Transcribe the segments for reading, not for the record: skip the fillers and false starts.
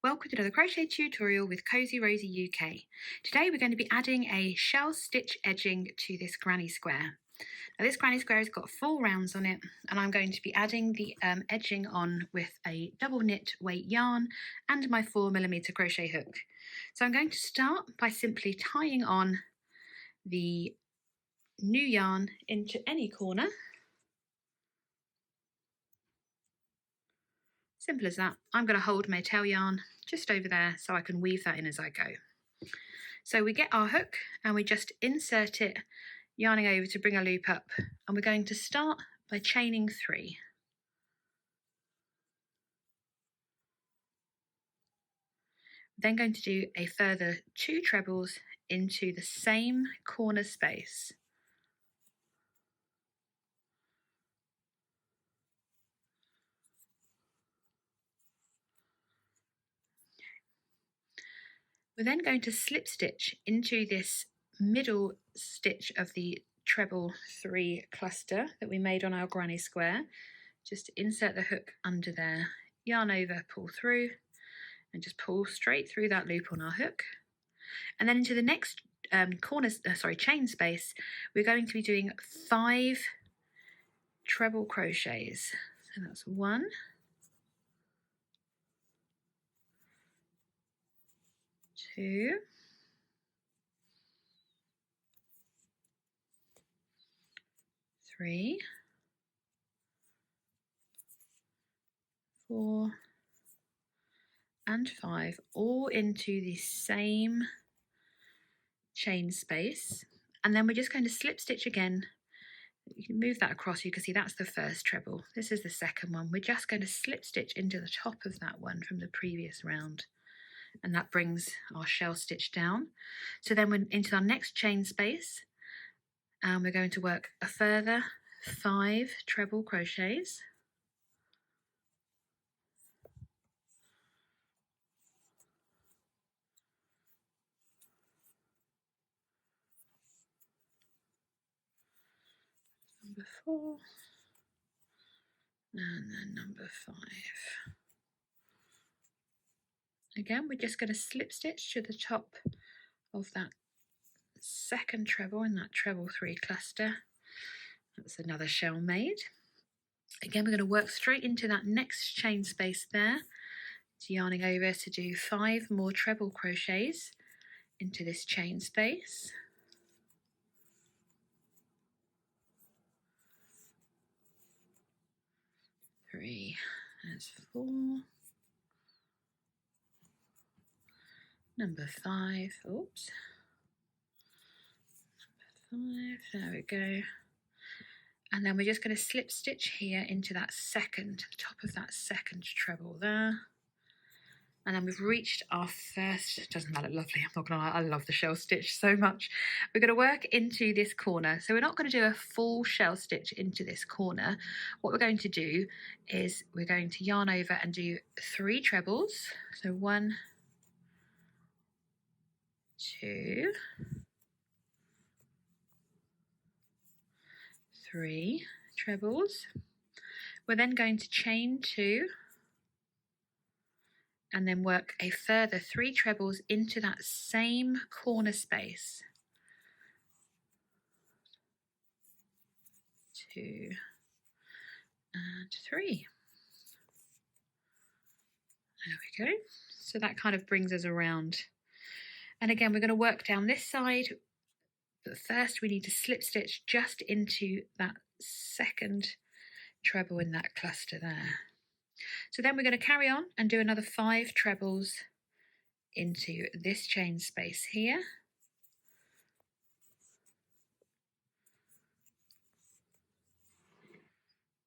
Welcome to another crochet tutorial with Cozy Rosie UK. Today we're going to be adding a shell stitch edging to this granny square. Now this granny square has got 4 rounds on it, and I'm going to be adding the edging on with a double knit weight yarn and my 4mm crochet hook. So I'm going to start by simply tying on the new yarn into any corner. Simple as that. I'm going to hold my tail yarn just over there so I can weave that in as I go. So we get our hook and we just insert it, yarning over to bring a loop up, and we're going to start by chaining 3. Then going to do a further 2 trebles into the same corner space. We're then going to slip stitch into this middle stitch of the treble 3 cluster that we made on our granny square. Just insert the hook under there, yarn over, pull through, and just pull straight through that loop on our hook. And then into the next chain space, we're going to be doing 5 treble crochets. So that's 1, 2, 3, 4, and 5, all into the same chain space. And then we're just going to slip stitch again. You can move that across, you can see that's the first treble. This is the second one. We're just going to slip stitch into the top of that one from the previous round, and that brings our shell stitch down. So then we're into our next chain space, and we're going to work a further 5 treble crochets. Number 4, and then number 5. Again, we're just going to slip stitch to the top of that second treble in that treble 3 cluster. That's another shell made. Again, we're going to work straight into that next chain space there. So yarning over to do 5 more treble crochets into this chain space. Three, that's 4. Number 5, oops. Number 5, there we go. And then we're just going to slip stitch here into that second, top of that second treble there. And then we've reached our first, doesn't that look lovely? I'm not going to lie, I love the shell stitch so much. We're going to work into this corner. So we're not going to do a full shell stitch into this corner. What we're going to do is we're going to yarn over and do 3 trebles. So 1, 2, 3 trebles. We're then going to chain 2 and then work a further 3 trebles into that same corner space. 2 and 3. There we go. So that kind of brings us around. And again, we're going to work down this side, but first we need to slip stitch just into that second treble in that cluster there. So then we're going to carry on and do another 5 trebles into this chain space here.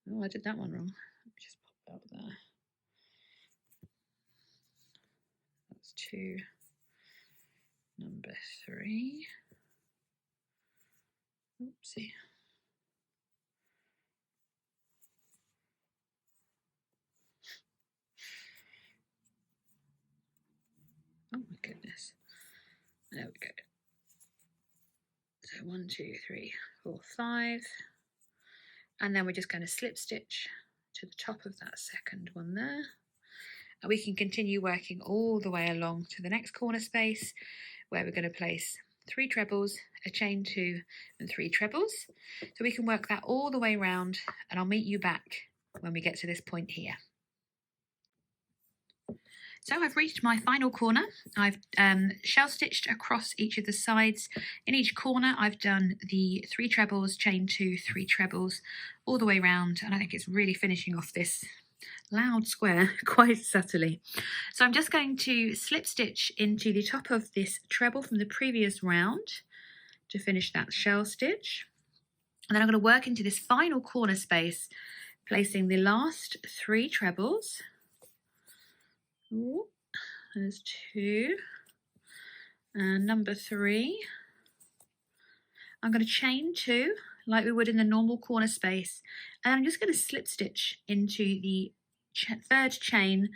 Oh, I did that one wrong. Let me just pop that there. That's 2. Number 3. Oopsie. Oh my goodness. There we go. So 1, 2, 3, 4, 5. And then we're just going to slip stitch to the top of that second one there. And we can continue working all the way along to the next corner space, where we're going to place 3 trebles, a chain 2 and 3 trebles. So we can work that all the way around, and I'll meet you back when we get to this point here. So I've reached my final corner. I've shell stitched across each of the sides. In each corner I've done the 3 trebles, chain 2, 3 trebles all the way around, and I think it's really finishing off this loud square quite subtly. So I'm just going to slip stitch into the top of this treble from the previous round to finish that shell stitch, and then I'm going to work into this final corner space, placing the last 3 trebles. Ooh, there's 2 and number 3. I'm going to chain 2 like we would in the normal corner space, and I'm just going to slip stitch into the 3rd chain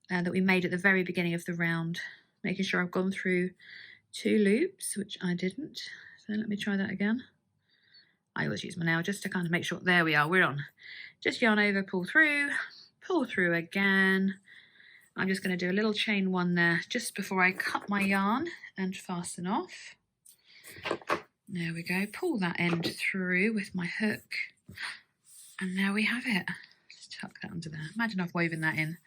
that we made at the very beginning of the round, making sure I've gone through 2 loops, which I didn't. So let me try that again. I always use my nail just to kind of make sure. There we are, we're on. Just yarn over, pull through again. I'm just going to do a little chain 1 there just before I cut my yarn and fasten off. There we go, pull that end through with my hook, and there we have it. Just tuck that under there. Imagine I've woven that in.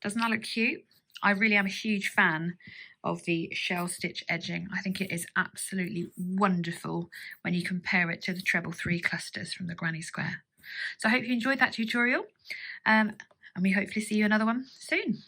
Doesn't that look cute? I really am a huge fan of the shell stitch edging. I think it is absolutely wonderful when you compare it to the treble 3 clusters from the granny square. So I hope you enjoyed that tutorial, and we hopefully see you another one soon.